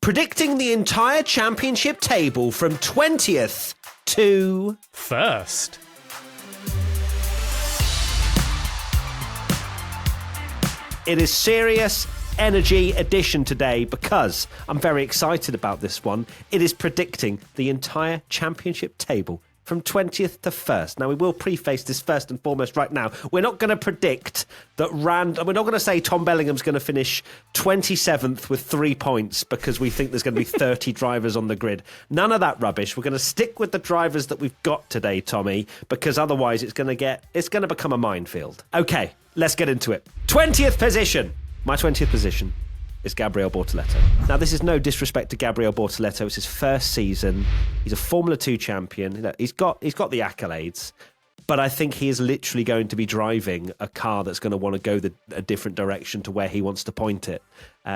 predicting the entire championship table from 20th to... first. It is serious energy edition today because I'm very excited about this one. It is predicting the entire championship table from 20th to 1st. Now, we will preface this first and foremost right now. We're not going to predict that we're not going to say Tom Bellingham's going to finish 27th with 3 points because we think there's going to be 30 drivers on the grid. None of that rubbish. We're going to stick with the drivers that we've got today, Tommy, because otherwise it's going to become a minefield. Okay, let's get into it. 20th position. My 20th position is Gabriele Bortoleto. Now, this is no disrespect to Gabriele Bortoleto. It's his first season. He's a Formula 2 champion. You know, he's got the accolades, but I think he is literally going to be driving a car that's going to want to go a different direction to where he wants to point it.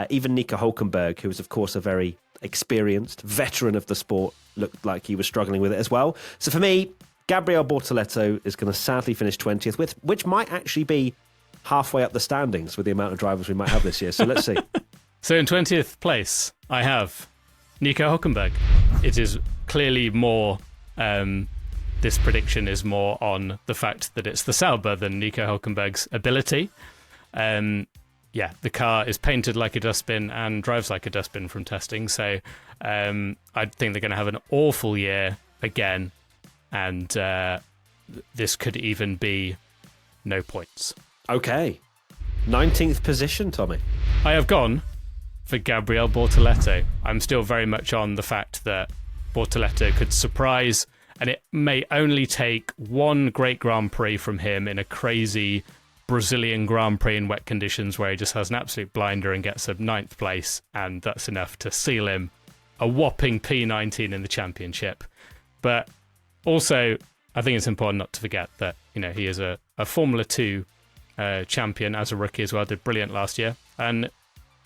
Even Nico Hülkenberg, who is, of course, a very experienced veteran of the sport, looked like he was struggling with it as well. So for me, Gabriele Bortoleto is going to sadly finish 20th, which might actually be halfway up the standings with the amount of drivers we might have this year. So let's see. So in 20th place, I have Nico Hülkenberg. It is clearly more, this prediction is more on the fact that it's the Sauber than Nico Hülkenberg's ability. The car is painted like a dustbin and drives like a dustbin from testing. So I think they're going to have an awful year again. And this could even be no points. Okay. 19th position, Tommy. I have gone for Gabriele Bortoleto. I'm still very much on the fact that Bortoleto could surprise, and it may only take one great Grand Prix from him in a crazy Brazilian Grand Prix in wet conditions where he just has an absolute blinder and gets a 9th place, and that's enough to seal him a whopping P19 in the championship. But also, I think it's important not to forget that, you know, he is a Formula 2 champion as a rookie as well, did brilliant last year, and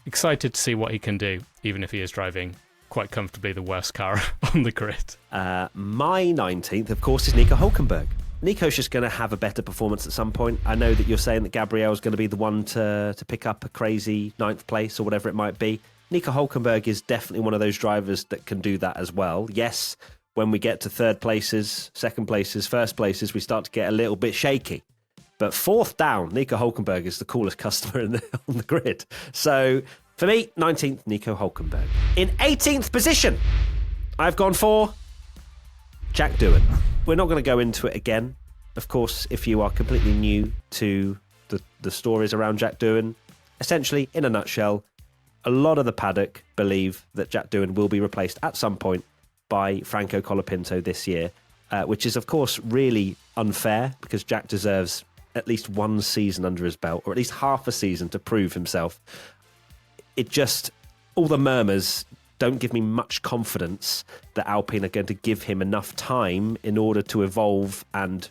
excited to see what he can do, even if he is driving quite comfortably the worst car on the grid. My 19th, of course, is Nico Hülkenberg. Nico's just going to have a better performance at some point. I know that you're saying that Gabrielle's going to be the one to pick up a crazy 9th place or whatever it might be. Nico Hülkenberg is definitely one of those drivers that can do that as well. Yes, when we get to 3rd places, 2nd places, 1st places, we start to get a little bit shaky. But 4th down, Nico Hülkenberg is the coolest customer on the grid. So for me, 19th, Nico Hülkenberg. In 18th position, I've gone for Jack Doohan. We're not going to go into it again. Of course, if you are completely new to the stories around Jack Doohan, essentially, in a nutshell, a lot of the paddock believe that Jack Doohan will be replaced at some point by Franco Colapinto this year, which is, of course, really unfair because Jack deserves at least one season under his belt, or at least half a season to prove himself. It just, all the murmurs don't give me much confidence that Alpine are going to give him enough time in order to evolve and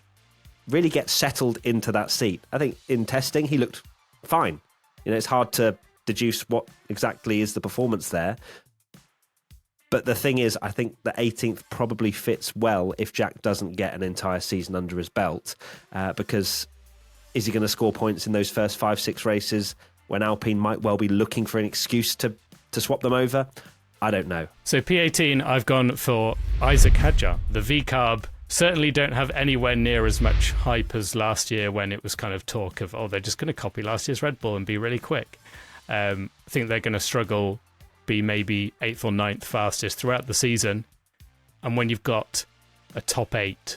really get settled into that seat. I think in testing, he looked fine. You know, it's hard to deduce what exactly is the performance there. But the thing is, I think the 18th probably fits well if Jack doesn't get an entire season under his belt, because is he going to score points in those first 5-6 races when Alpine might well be looking for an excuse to swap them over? I don't know. So P18, I've gone for Isaac Hadjar. The V-Carb certainly don't have anywhere near as much hype as last year when it was kind of talk of, they're just going to copy last year's Red Bull and be really quick. I think they're going to struggle, be maybe 8th or 9th fastest throughout the season. And when you've got a top 8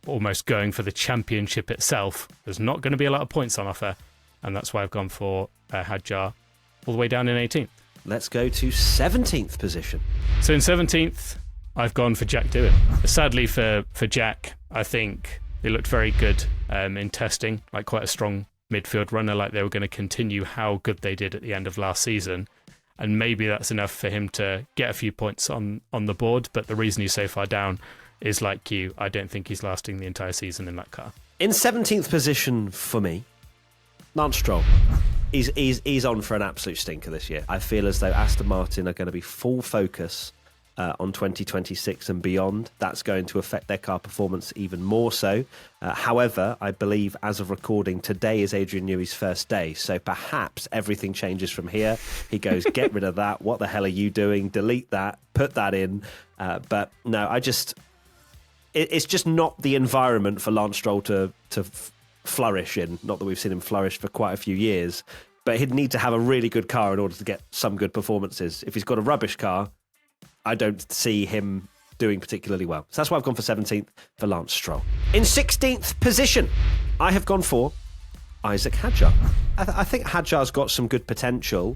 almost going for the championship itself, there's not going to be a lot of points on offer, and that's why I've gone for Hadjar all the way down in 18th. Let's go to 17th position. So in 17th, I've gone for Jack Doohan. Sadly for Jack, I think they looked very good in testing, like quite a strong midfield runner, like they were going to continue how good they did at the end of last season. And maybe that's enough for him to get a few points on the board, but the reason he's so far down is, like you, I don't think he's lasting the entire season in that car. In 17th position for me, Lance Stroll. He's on for an absolute stinker this year. I feel as though Aston Martin are going to be full focus on 2026 and beyond. That's going to affect their car performance even more so. However, I believe as of recording, today is Adrian Newey's first day, so perhaps everything changes from here. He goes, get rid of that. What the hell are you doing? Delete that. Put that in. But no, it's just not the environment for Lance Stroll to flourish in. Not that we've seen him flourish for quite a few years, but he'd need to have a really good car in order to get some good performances. If he's got a rubbish car, I don't see him doing particularly well. So that's why I've gone for 17th for Lance Stroll. In 16th position, I have gone for Isaac Hadjar. I think Hadjar's got some good potential.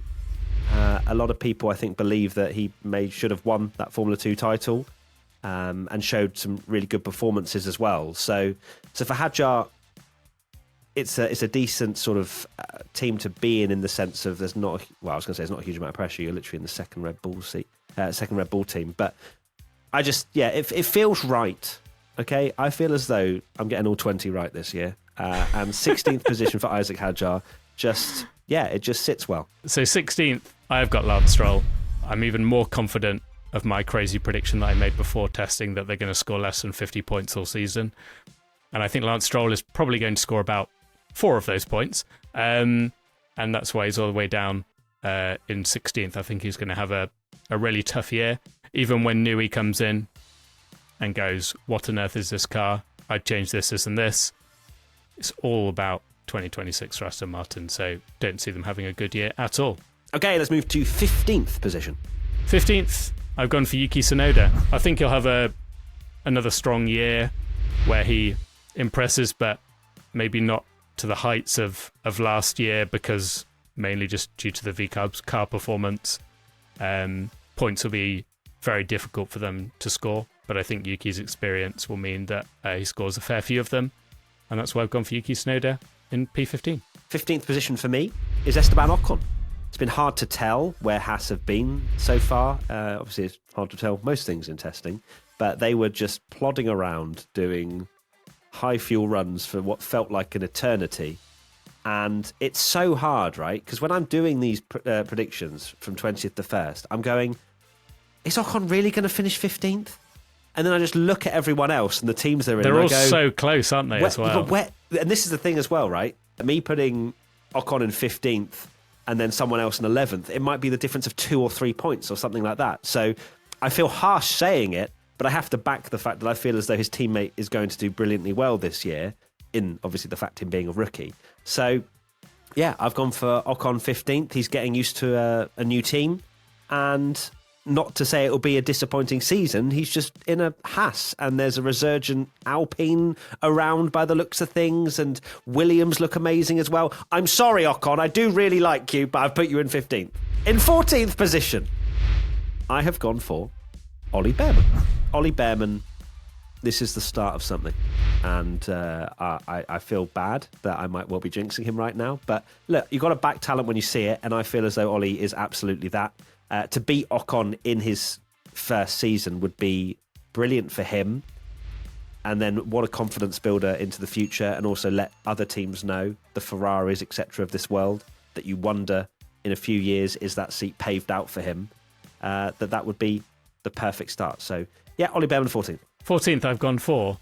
A lot of people, I think, believe that he should have won that Formula 2 title and showed some really good performances as well. So for Hadjar, it's a decent sort of team to be in the sense of there's not, I was going to say there's not a huge amount of pressure. You're literally in the second Red Bull team. But it feels right. Okay, I feel as though I'm getting all 20 right this year. And 16th position for Isaac Hadjar, it just sits well. So 16th, I've got Lance Stroll. I'm even more confident of my crazy prediction that I made before testing that they're going to score less than 50 points all season. And I think Lance Stroll is probably going to score about 4 of those points. And that's why he's all the way down in 16th. I think he's going to have a really tough year. Even when Newey comes in and goes, what on earth is this car? I'd change this, this and this. It's all about 2026 for Aston Martin, so don't see them having a good year at all. Okay, let's move to 15th position. 15th, I've gone for Yuki Tsunoda. I think he'll have another strong year where he impresses, but maybe not to the heights of last year, because mainly just due to the V-Cubs car performance. Points will be very difficult for them to score, but I think Yuki's experience will mean that he scores a fair few of them, and that's why I've gone for Yuki Tsunoda in P15. 15th position for me is Esteban Ocon. It's been hard to tell where Haas have been so far. Obviously, it's hard to tell most things in testing, but they were just plodding around doing high fuel runs for what felt like an eternity. And it's so hard, right? Because when I'm doing these predictions from 20th to 1st, I'm going, is Ocon really going to finish 15th? And then I just look at everyone else and the teams they're in. They're all so close, aren't they, as well? And this is the thing as well, right? Me putting Ocon in 15th and then someone else in 11th, it might be the difference of 2 or 3 points or something like that. So I feel harsh saying it, but I have to back the fact that I feel as though his teammate is going to do brilliantly well this year, in obviously the fact him being a rookie. So, yeah, I've gone for Ocon 15th. He's getting used to a new team, and not to say it will be a disappointing season. He's just in a Haas, and there's a resurgent Alpine around by the looks of things, and Williams look amazing as well. I'm sorry, Ocon, I do really like you, but I've put you in 15th. In 14th position, I have gone for Ollie Behrman. Ollie Behrman, this is the start of something, and I feel bad that I might well be jinxing him right now, but look, you've got to back talent when you see it, and I feel as though Ollie is absolutely that. To beat Ocon in his first season would be brilliant for him, and then what a confidence builder into the future, and also let other teams know, the Ferraris, etc. of this world, that you wonder in a few years, is that seat paved out for him? That would be the perfect start. So yeah, Ollie Behrman 14th. 14th, I've gone for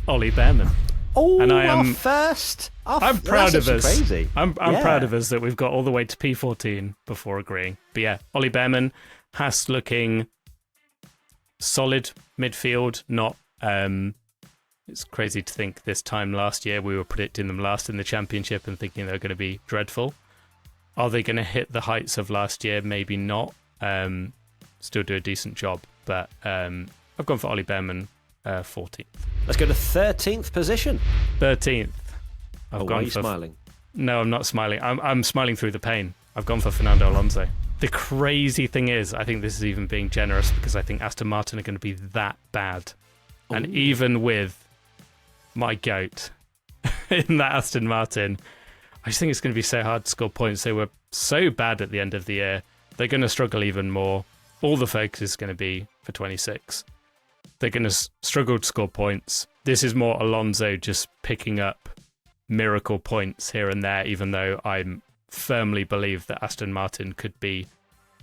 Ollie Behrman. Oh, and I am first. I'm proud of us. Crazy. I'm proud of us that we've got all the way to P14 before agreeing. But yeah, Ollie Behrman has looking solid midfield. Not. It's crazy to think this time last year we were predicting them last in the championship and thinking they were going to be dreadful. Are they going to hit the heights of last year? Maybe not. Still do a decent job, but I've gone for Ollie Behrman 14th. Let's go to 13th position. 13th. Why are you smiling? No, I'm not smiling. I'm smiling through the pain. I've gone for Fernando Alonso. The crazy thing is, I think this is even being generous, because I think Aston Martin are going to be that bad. Ooh. And even with my goat in that Aston Martin, I just think it's going to be so hard to score points. They were so bad at the end of the year. They're going to struggle even more. All the focus is going to be for 26. They're going to struggle to score points. This is more Alonso just picking up miracle points here and there, even though I firmly believe that Aston Martin could be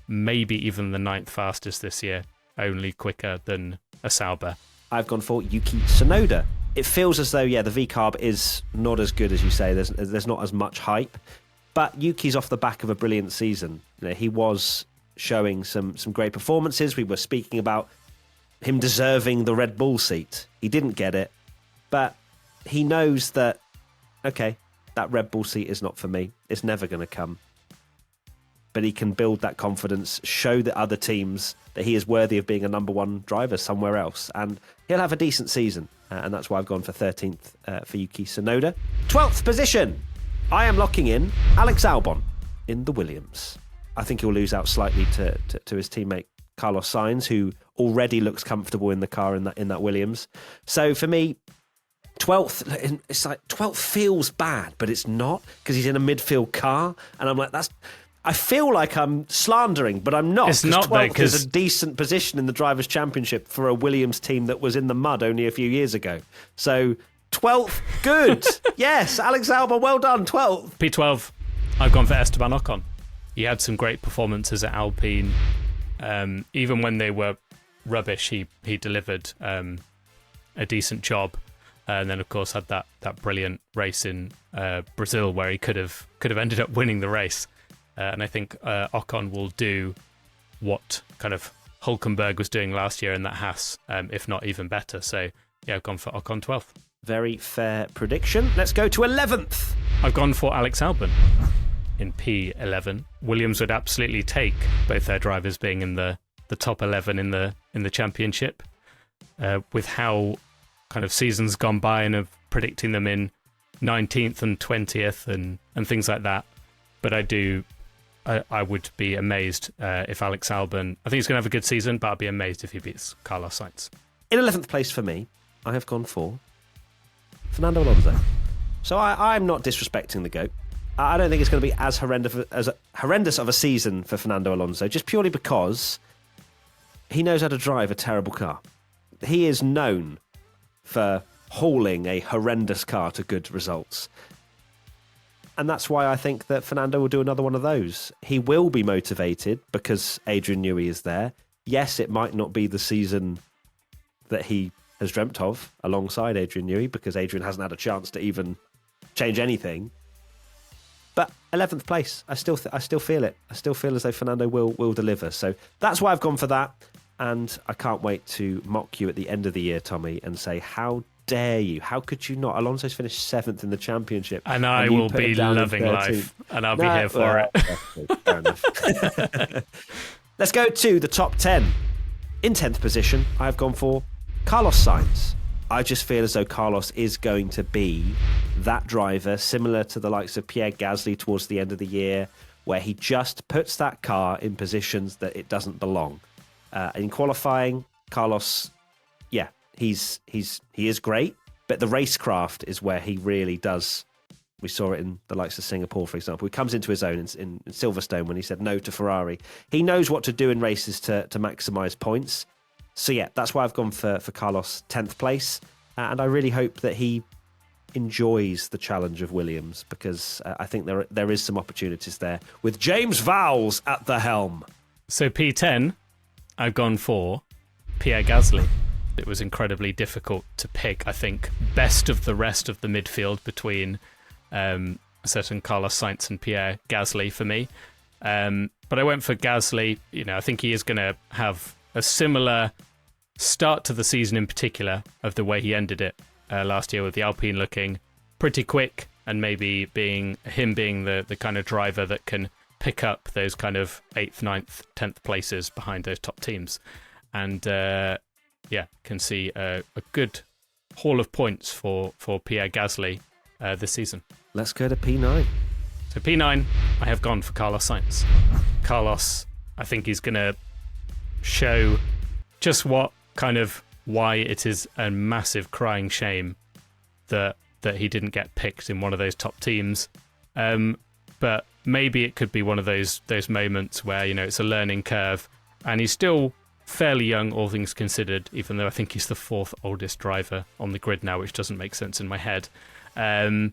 maybe even the 9th fastest this year. only quicker than a Sauber. I've gone for Yuki Tsunoda. It feels as though, the V-carb is not as good as you say. There's not as much hype. But Yuki's off the back of a brilliant season. He was showing some great performances. We were speaking about him deserving the Red Bull seat. He didn't get it. But he knows that, okay, that Red Bull seat is not for me. It's never going to come. But he can build that confidence, show the other teams that he is worthy of being a number one driver somewhere else. And he'll have a decent season. And that's why I've gone for 13th for Yuki Tsunoda. 12th position. I am locking in Alex Albon in the Williams. I think he'll lose out slightly to his teammate Carlos Sainz, who already looks comfortable in the car in that Williams. So for me, 12th, it's like 12th feels bad, but it's not, because he's in a midfield car. And I'm like, I feel like I'm slandering, but I'm not. It's not, 12th is a decent position in the Drivers' Championship for a Williams team that was in the mud only a few years ago. So 12th, good. Yes, Alex Albon, well done, 12th. P12, I've gone for Esteban Ocon. He had some great performances at Alpine. Even when they were rubbish, he delivered a decent job. And then, of course, had that brilliant race in Brazil where he could have ended up winning the race. And I think Ocon will do what kind of Hulkenberg was doing last year in that Haas, if not even better. So, yeah, I've gone for Ocon 12th. Very fair prediction. Let's go to 11th. I've gone for Alex Albon in P11. Williams would absolutely take both their drivers being in the top 11 in the championship. With how kind of seasons gone by and of predicting them in 19th and 20th and things like that. But I would be amazed if Alex Albon, I think he's going to have a good season, but I'd be amazed if he beats Carlos Sainz. In 11th place for me, I have gone for Fernando Alonso. So I'm not disrespecting the GOAT. I don't think it's going to be as horrendous of a season for Fernando Alonso, just purely because he knows how to drive a terrible car. He is known for hauling a horrendous car to good results. And that's why I think that Fernando will do another one of those. He will be motivated because Adrian Newey is there. Yes, it might not be the season that he has dreamt of alongside Adrian Newey, because Adrian hasn't had a chance to even change anything. But 11th place, I still feel it. I still feel as though Fernando will deliver. So that's why I've gone for that. And I can't wait to mock you at the end of the year, Tommy, and say, how dare you? How could you not? Alonso's finished 7th in the championship. And I will be loving life. And I'll be here for it. Fair enough. Let's go to the top 10. In 10th position, I've gone for Carlos Sainz. I just feel as though Carlos is going to be that driver, similar to the likes of Pierre Gasly towards the end of the year, where he just puts that car in positions that it doesn't belong. In qualifying, Carlos, he is great, but the racecraft is where he really does. We saw it in the likes of Singapore, for example. He comes into his own in Silverstone when he said no to Ferrari. He knows what to do in races to maximise points. So that's why I've gone for Carlos 10th place. And I really hope that he enjoys the challenge of Williams, because I think there is some opportunities there with James Vowles at the helm. So P10, I've gone for Pierre Gasly. It was incredibly difficult to pick, I think, best of the rest of the midfield between a certain Carlos Sainz and Pierre Gasly for me. But I went for Gasly. I think he is going to have a similar start to the season in particular of the way he ended it last year, with the Alpine looking pretty quick and maybe being the kind of driver that can pick up those kind of 8th, 9th, 10th places behind those top teams. And can see a good haul of points for Pierre Gasly this season. Let's go to P9. So P9, I have gone for Carlos Sainz. Carlos, I think he's going to show just why it is a massive crying shame that he didn't get picked in one of those top teams. But maybe it could be one of those moments where, it's a learning curve, and he's still fairly young, all things considered, even though I think he's the 4th oldest driver on the grid now, which doesn't make sense in my head. I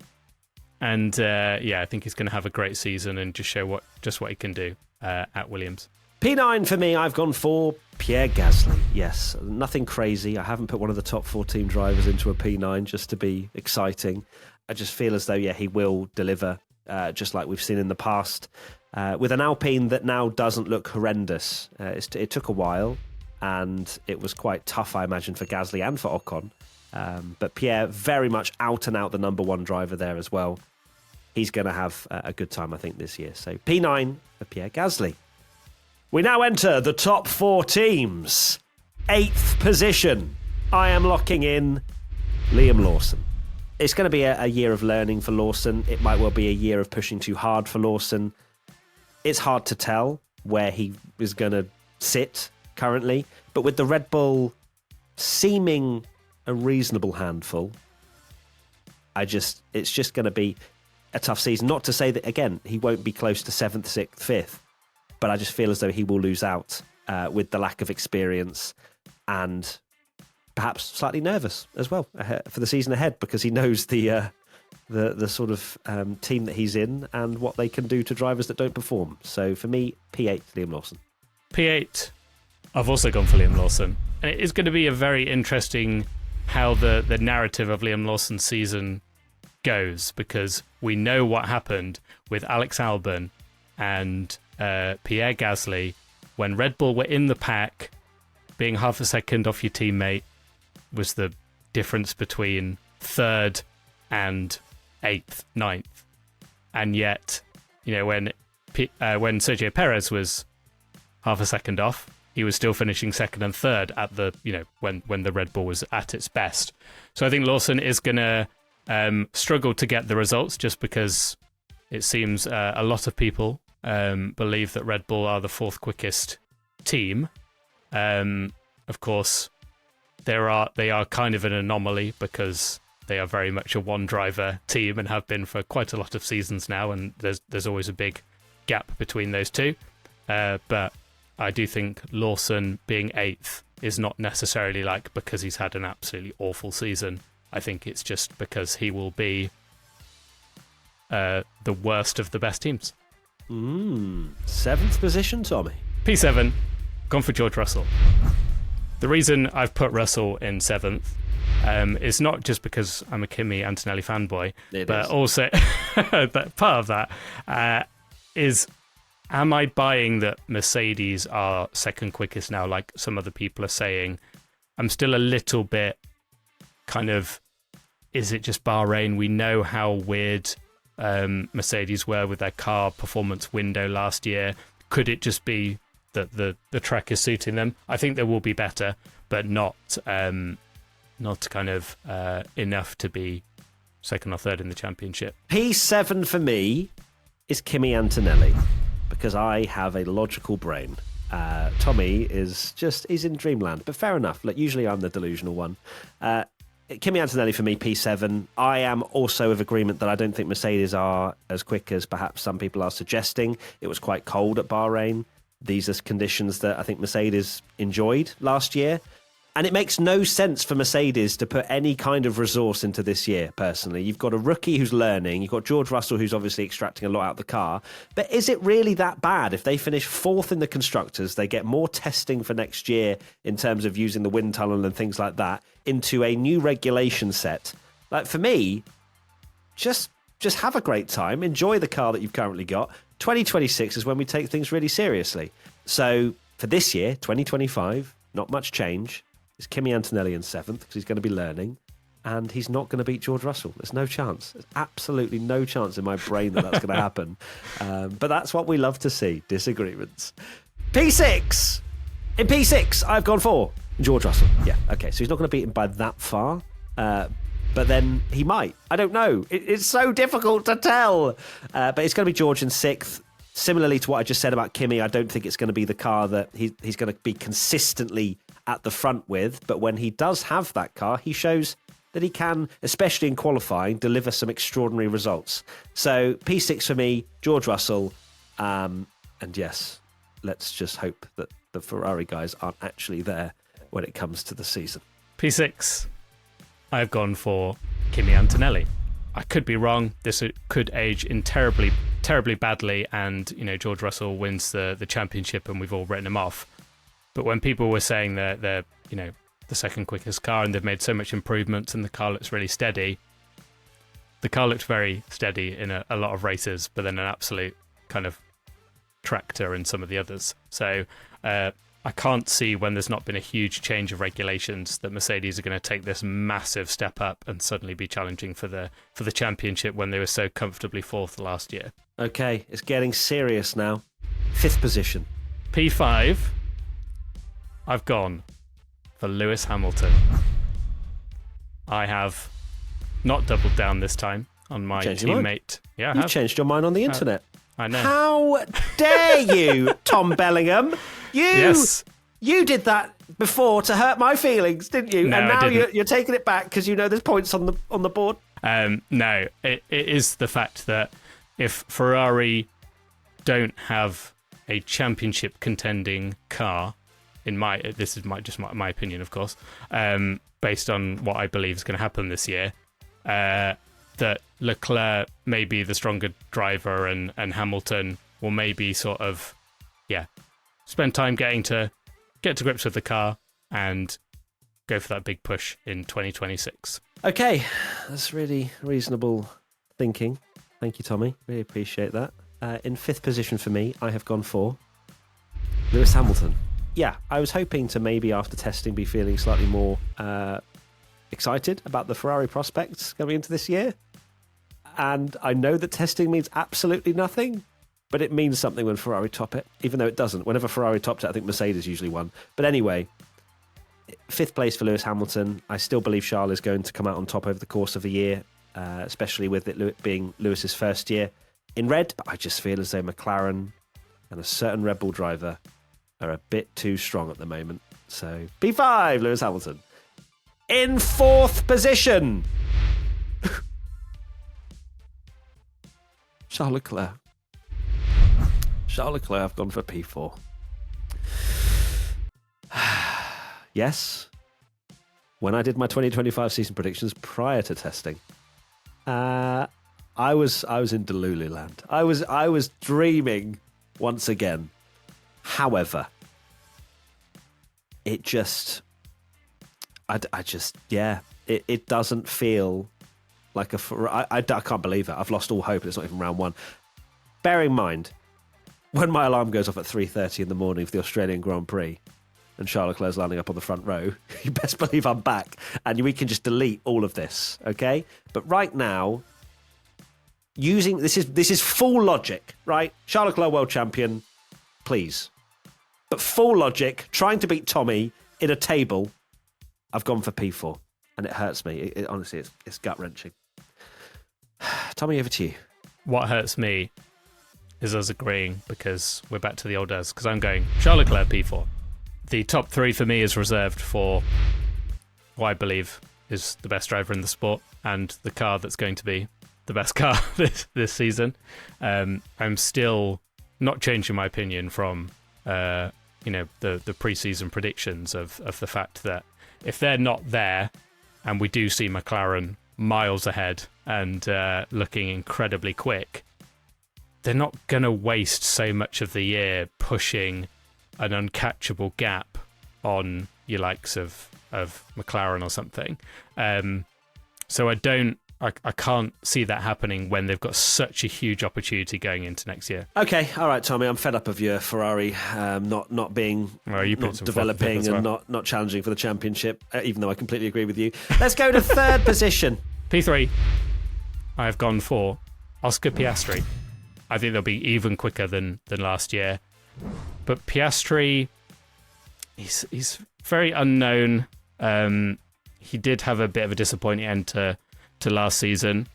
think he's going to have a great season and just show what he can do at Williams. P9 for me, I've gone for Pierre Pierre Gasly, yes. Nothing crazy. I haven't put one of the top 4 team drivers into a P9 just to be exciting. I just feel as though, he will deliver, just like we've seen in the past, with an Alpine that now doesn't look horrendous. It took a while, and it was quite tough, I imagine, for Gasly and for Ocon. But Pierre, very much out and out the number 1 driver there as well. He's going to have a good time, I think, this year. So P9 for Pierre Gasly. We now enter the top 4 teams. 8th position. I am locking in Liam Lawson. It's going to be a year of learning for Lawson. It might well be a year of pushing too hard for Lawson. It's hard to tell where he is going to sit currently. But with the Red Bull seeming a reasonable handful, it's just going to be a tough season. Not to say that, again, he won't be close to 7th, 6th, 5th. But I just feel as though he will lose out with the lack of experience and perhaps slightly nervous as well for the season ahead, because he knows the sort of team that he's in and what they can do to drivers that don't perform. So for me, P8, Liam Lawson. P8, I've also gone for Liam Lawson. And it is going to be a very interesting how the narrative of Liam Lawson's season goes, because we know what happened with Alex Albon and Pierre Gasly when Red Bull were in the pack. Being half a second off your teammate was the difference between 3rd and 8th, 9th. And yet, when Sergio Perez was half a second off, he was still finishing 2nd and 3rd at the, when the Red Bull was at its best. So I think Lawson is going to struggle to get the results, just because it seems a lot of people believe that Red Bull are the 4th quickest team. Of course, they are kind of an anomaly, because they are very much a 1-driver team and have been for quite a lot of seasons now, and there's always a big gap between those two. But I do think Lawson being 8th is not necessarily because he's had an absolutely awful season. I think it's just because he will be the worst of the best teams. 7th position, Tommy. P7, gone for George Russell. The reason I've put Russell in 7th is not just because I'm a Kimi Antonelli fanboy, also but part of that is, am I buying that Mercedes are 2nd quickest now, like some other people are saying? I'm still a little bit kind of, is it just Bahrain? We know how weird Mercedes were with their car performance window last year. Could it just be that the track is suiting them? I think they will be better, but not kind of enough to be 2nd or 3rd in the championship. P7 for me is Kimi Antonelli, because I have a logical brain. Tommy he's in dreamland, but fair enough. Usually I'm the delusional one. Kimi Antonelli for me, P7. I am also of agreement that I don't think Mercedes are as quick as perhaps some people are suggesting. It was quite cold at Bahrain. These are conditions that I think Mercedes enjoyed last year. And it makes no sense for Mercedes to put any kind of resource into this year, personally. You've got a rookie who's learning. You've got George Russell, who's obviously extracting a lot out of the car. But is it really that bad? If they finish 4th in the Constructors, they get more testing for next year in terms of using the wind tunnel and things like that into a new regulation set. For me, just have a great time. Enjoy the car that you've currently got. 2026 is when we take things really seriously. So for this year, 2025, not much change. It's Kimi Antonelli in 7th because he's going to be learning, and he's not going to beat George Russell. There's no chance. There's absolutely no chance in my brain that that's going to happen. But that's what we love to see, disagreements. P6! In P6, I've gone for George Russell. Yeah, okay, so he's not going to beat him by that far, but then he might. I don't know. It's so difficult to tell. But it's going to be George in 6th. Similarly to what I just said about Kimi, I don't think it's going to be the car that he's going to be consistently at the front with, but when he does have that car, he shows that he can, especially in qualifying, deliver some extraordinary results. So P6 for me, George Russell, and yes, let's just hope that the Ferrari guys aren't actually there when it comes to the season. P6, I've gone for Kimi Antonelli. I could be wrong. This could age in terribly badly, and George Russell wins the championship and we've all written him off. But when people were saying that they're the second quickest car and they've made so much improvements and the car looks really steady, the car looked very steady in a lot of races, but then an absolute kind of tractor in some of the others. So I can't see, when there's not been a huge change of regulations, that Mercedes are going to take this massive step up and suddenly be challenging for the championship when they were so comfortably fourth last year. Okay, it's getting serious now. 5th position. P5, I've gone for Lewis Hamilton. I have not doubled down this time on my teammate. Yeah, You've changed your mind on the internet. I know. How dare you, Tom Bellingham? Yes. You did that before to hurt my feelings, didn't you? No, and now I didn't. you're taking it back because there's points on the board. No, it is the fact that if Ferrari don't have a championship contending car, this is just my opinion, of course, based on what I believe is going to happen this year, that Leclerc may be the stronger driver and Hamilton will maybe sort of, spend time get to grips with the car and go for that big push in 2026. Okay, that's really reasonable thinking. Thank you, Tommy. Really appreciate that. In 5th position for me, I have gone for Lewis Hamilton. Yeah, I was hoping to maybe after testing be feeling slightly more excited about the Ferrari prospects going into this year. And I know that testing means absolutely nothing, but it means something when Ferrari top it, even though it doesn't. Whenever Ferrari topped it, I think Mercedes usually won. But anyway, 5th place for Lewis Hamilton. I still believe Charles is going to come out on top over the course of a year, especially with it being Lewis's first year in red. But I just feel as though McLaren and a certain Red Bull driver are a bit too strong at the moment. So P5, Lewis Hamilton. In 4th position, Charles Leclerc. Charles Leclerc, I've gone for P4. Yes, when I did my 2025 season predictions prior to testing, I was in Delulu land. I was dreaming once again. However, it just, it doesn't feel like I can't believe it. I've lost all hope. It's not even round one. Bearing in mind, when my alarm goes off at 3:30 in the morning for the Australian Grand Prix and Charles Leclerc's landing up on the front row, you best believe I'm back and we can just delete all of this, okay? But right now, this is full logic, right? Charles Leclerc world champion, please. But full logic, trying to beat Tommy in a table, I've gone for P4 and it hurts me. Honestly, it's gut-wrenching. Tommy, over to you. What hurts me is us agreeing, because we're back to the old us, because I'm going Charles Leclerc P4. The top 3 for me is reserved for what I believe is the best driver in the sport and the car that's going to be the best car this season. I'm still not changing my opinion from the pre-season predictions of the fact that if they're not there and we do see McLaren miles ahead and looking incredibly quick, they're not going to waste so much of the year pushing an uncatchable gap on your likes of McLaren or something. So I can't see that happening when they've got such a huge opportunity going into next year. Okay, all right, Tommy, I'm fed up of your Ferrari not developing and not challenging for the championship, even though I completely agree with you. Let's go to 3rd position. P3, I have gone for Oscar Piastri. I think they'll be even quicker than last year. But Piastri, he's very unknown. He did have a bit of a disappointing end to last season.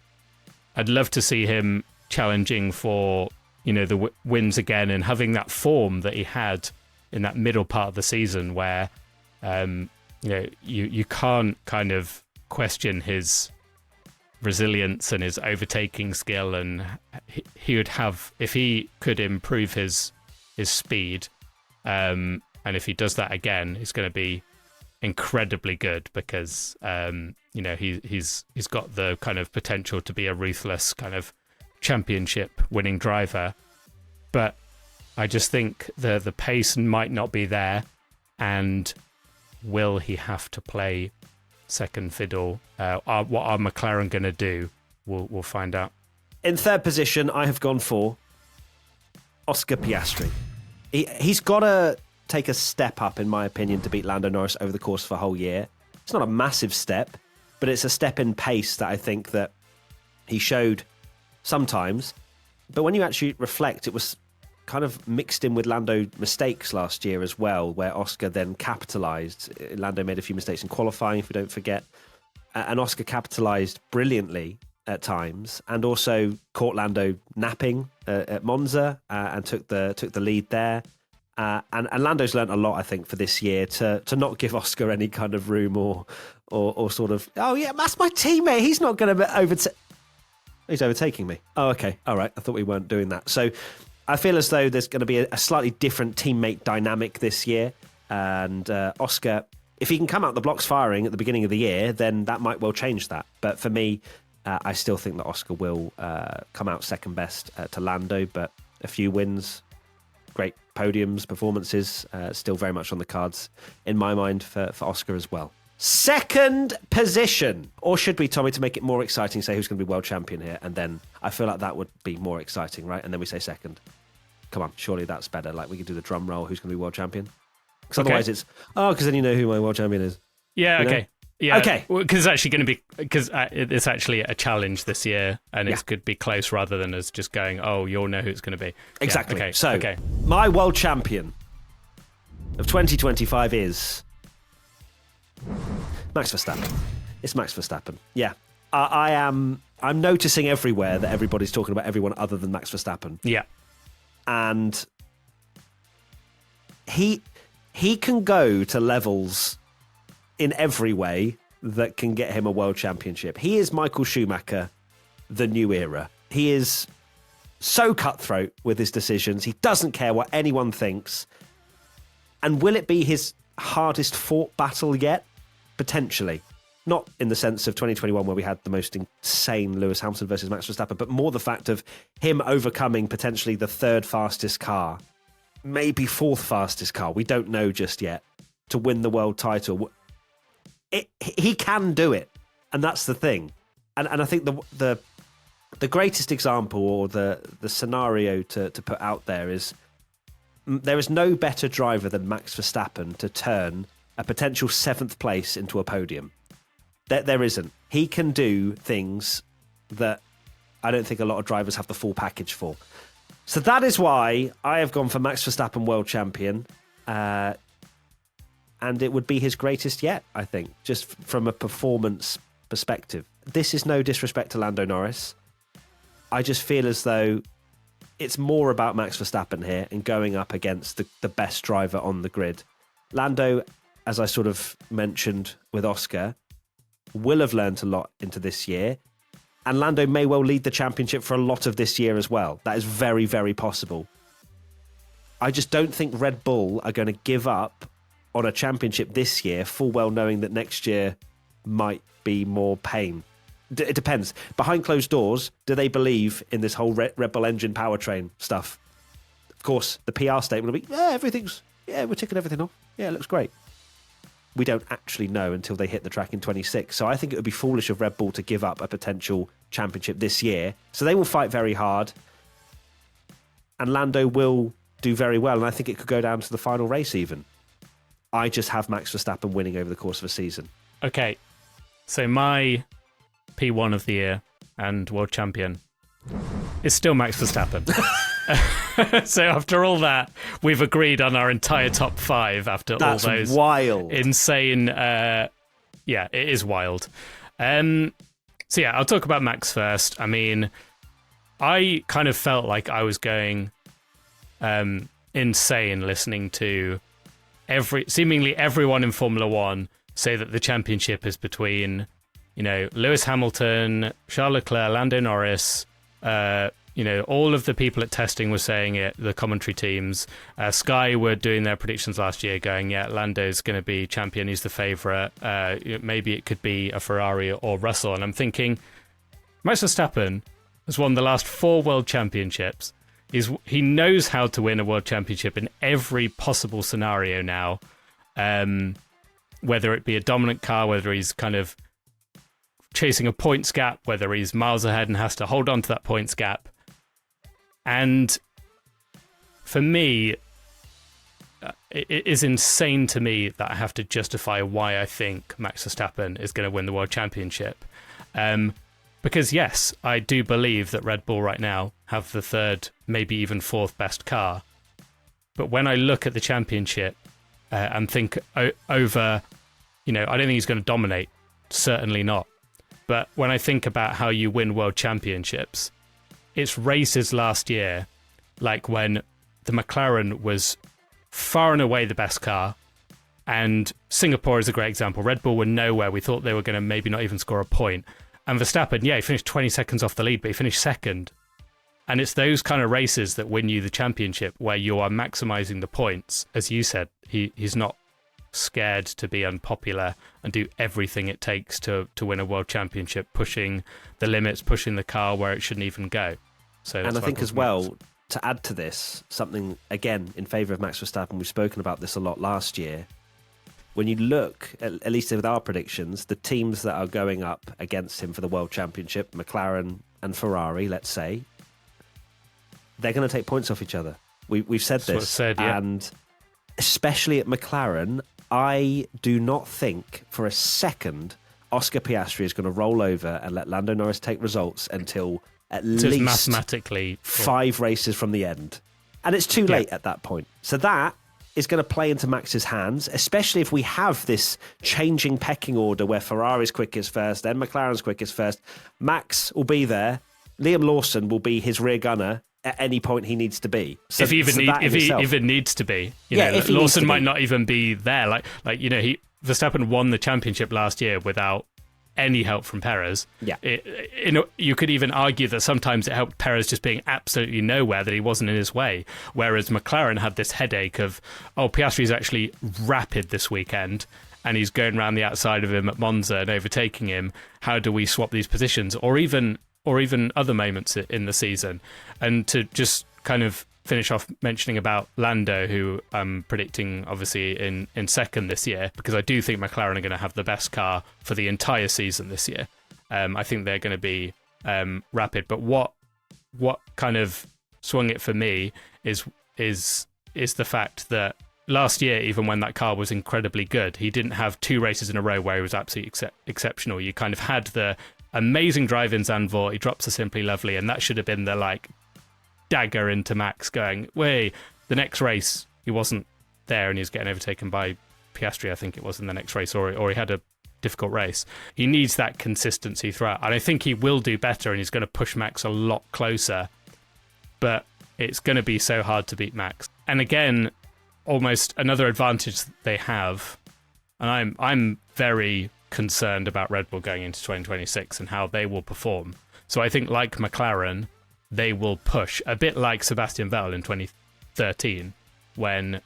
I'd love to see him challenging for the wins again and having that form that he had in that middle part of the season where you can't kind of question his resilience and his overtaking skill, and he would have, if he could improve his speed, and if he does that again, it's going to be incredibly good because he's got the kind of potential to be a ruthless kind of championship winning driver. But I just think the pace might not be there, And will he have to play second fiddle? What are McLaren going to do? We'll find out. In third position, I have gone for Oscar Piastri. He's got to take a step up, in my opinion, to beat Lando Norris over the course of a whole year. It's not a massive step, but it's a step in pace that I think that he showed sometimes. But when you actually reflect, it was kind of mixed in with Lando mistakes last year as well, where Oscar then capitalised. Lando made a few mistakes in qualifying, if we don't forget. And Oscar capitalised brilliantly at times, and also caught Lando napping at Monza and took the lead there. And Lando's learnt a lot, I think, for this year to not give Oscar any kind of room or sort of, oh yeah, that's my teammate. He's not going to he's overtaking me. Oh, okay. All right. I thought we weren't doing that. So I feel as though there's going to be a slightly different teammate dynamic this year. And Oscar, if he can come out the blocks firing at the beginning of the year, then that might well change that. But for me, I still think that Oscar will come out second best to Lando, but a few wins, great podiums, performances, still very much on the cards in my mind for Oscar as well. Second position. Or should we, Tommy, to make it more exciting, say who's going to be world champion here? And then I feel like that would be more exciting, right? And then we say second. Come on, surely that's better. Like we could do the drum roll, who's going to be world champion? Because otherwise it's, because then you know who my world champion is. Yeah, you okay. Know? Yeah, okay. Because it's actually going to be, because it's actually a challenge this year, and it could be close rather than us just going, oh, you'll know who it's going to be. Exactly. Yeah, okay. So, okay. My world champion of 2025 is Max Verstappen. It's Max Verstappen. Yeah. I'm noticing everywhere that everybody's talking about everyone other than Max Verstappen. Yeah. And he can go to levels in every way that can get him a world championship. He is Michael Schumacher, the new era. He is so cutthroat with his decisions. He doesn't care what anyone thinks. And will it be his hardest fought battle yet? Potentially. Not in the sense of 2021 where we had the most insane Lewis Hamilton versus Max Verstappen, but more the fact of him overcoming potentially the third fastest car, maybe fourth fastest car, we don't know just yet, to win the world title. He can do it, and that's the thing. And I think the greatest example or the scenario to put out there is there is no better driver than Max Verstappen to turn a potential seventh place into a podium. There isn't. He can do things that I don't think a lot of drivers have the full package for. So that is why I have gone for Max Verstappen world champion. And it would be his greatest yet, I think, just from a performance perspective. This is no disrespect to Lando Norris. I just feel as though it's more about Max Verstappen here and going up against the best driver on the grid. Lando, as I sort of mentioned with Oscar, will have learned a lot into this year. And Lando may well lead the championship for a lot of this year as well. That is very, very possible. I just don't think Red Bull are going to give up on a championship this year, full well knowing that next year might be more pain. It depends. Behind closed doors, do they believe in this whole Red Bull engine powertrain stuff? Of course, the PR statement will be, we're ticking everything off. Yeah, it looks great. We don't actually know until they hit the track in 26. So I think it would be foolish of Red Bull to give up a potential championship this year. So they will fight very hard. And Lando will do very well. And I think it could go down to the final race even. I just have Max Verstappen winning over the course of a season. Okay, so my P1 of the year and world champion is still Max Verstappen. So after all that, we've agreed on our entire top five after That's all those wild. Insane. Yeah, it is wild. So yeah, I'll talk about Max first. I mean, I kind of felt like I was going insane listening to seemingly everyone in Formula One say that the championship is between, Lewis Hamilton, Charles Leclerc, Lando Norris, all of the people at testing were saying it, the commentary teams. Sky were doing their predictions last year going, yeah, Lando's going to be champion, he's the favourite. Maybe it could be a Ferrari or Russell. And I'm thinking, Max Verstappen has won the last 4 world championships. He knows how to win a world championship in every possible scenario now. whether it be a dominant car, whether he's kind of chasing a points gap, whether he's miles ahead and has to hold on to that points gap. And for me, it is insane to me that I have to justify why I think Max Verstappen is going to win the World Championship. Because yes, I do believe that Red Bull right now have the third, maybe even fourth best car. But when I look at the championship and think over, I don't think he's going to dominate. Certainly not. But when I think about how you win world championships, it's races last year, like when the McLaren was far and away the best car, and Singapore is a great example. Red Bull were nowhere. We thought they were going to maybe not even score a point. And Verstappen, he finished 20 seconds off the lead, but he finished second. And it's those kind of races that win you the championship, where you are maximising the points. As you said, he's not scared to be unpopular and do everything it takes to win a world championship, pushing the limits, pushing the car where it shouldn't even go. So, and I think as well, to add to this, something again in favour of Max Verstappen, we've spoken about this a lot last year. When you look, at least with our predictions, the teams that are going up against him for the world championship, McLaren and Ferrari, let's say, they're going to take points off each other. We've said this, and especially at McLaren, I do not think for a second Oscar Piastri is going to roll over and let Lando Norris take results until at least mathematically 5 races from the end. And it's too late at that point. So that is going to play into Max's hands, especially if we have this changing pecking order where Ferrari's quickest first, then McLaren's quickest first. Max will be there. Liam Lawson will be his rear gunner at any point he needs to be. So, if he even needs to be, Lawson might not even be there. Verstappen won the championship last year without any help from Perez. Yeah, you could even argue that sometimes it helped Perez just being absolutely nowhere, that he wasn't in his way. Whereas McLaren had this headache of, Piastri's actually rapid this weekend, and he's going around the outside of him at Monza and overtaking him. How do we swap these positions? Or even other moments in the season. And to just kind of finish off mentioning about Lando, who I'm predicting obviously in second this year, because I do think McLaren are going to have the best car for the entire season this year. I think they're going to be rapid. But what kind of swung it for me is the fact that last year, even when that car was incredibly good, he didn't have 2 races in a row where he was absolutely exceptional. You kind of had the amazing drive in Zandvoort, he drops a Simply Lovely, and that should have been the dagger into Max going, the next race he wasn't there and he was getting overtaken by Piastri, I think it was in the next race, or he had a difficult race. He needs that consistency throughout, and I think he will do better, and he's going to push Max a lot closer, but it's going to be so hard to beat Max. And again, almost another advantage they have, and I'm very concerned about Red Bull going into 2026 and how they will perform. So I think, like McLaren, they will push, a bit like Sebastian Vettel in 2013, when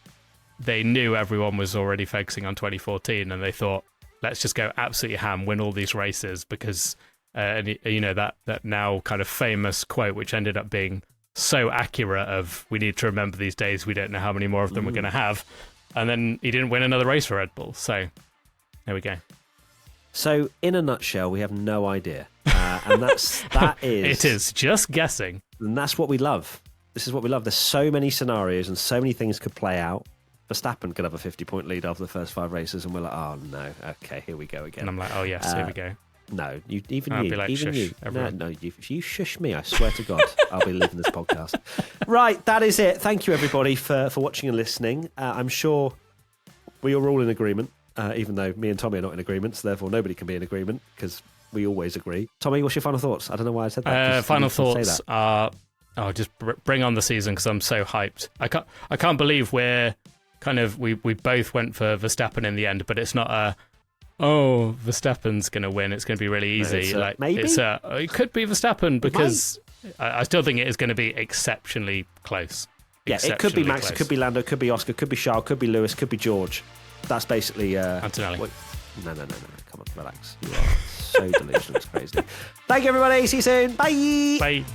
they knew everyone was already focusing on 2014 and they thought, let's just go absolutely ham, win all these races, because that now kind of famous quote, which ended up being so accurate, of we need to remember these days, we don't know how many more of them we're going to have. And then he didn't win another race for Red Bull. So there we go. So, in a nutshell, we have no idea. And that is... It is just guessing. And that's what we love. This is what we love. There's so many scenarios and so many things could play out. Verstappen could have a 50-point lead after the first 5 races, and we're like, oh, no, okay, here we go again. And I'm like, oh, yes, here we go. No, I'll be like, even shush, you. everyone. No, if you shush me, I swear to God, I'll be leaving this podcast. Right, that is it. Thank you, everybody, for watching and listening. I'm sure we are all in agreement. Even though me and Tommy are not in agreement, so therefore nobody can be in agreement, because we always agree. Tommy, what's your final thoughts? I don't know why I said that. Final thoughts are, just bring on the season, because I'm so hyped. I can't believe we're kind of, we both went for Verstappen in the end, but it's not Verstappen's going to win. It's going to be really easy. Maybe? It could be Verstappen, because I still think it is going to be exceptionally close. Yeah, it could be Max, close. it could be Lando, it could be Oscar, could be Charles, could be Lewis, could be George. That's basically... Antonelli. No. Come on, relax. You are so delusional. It's crazy. Thank you, everybody. See you soon. Bye. Bye.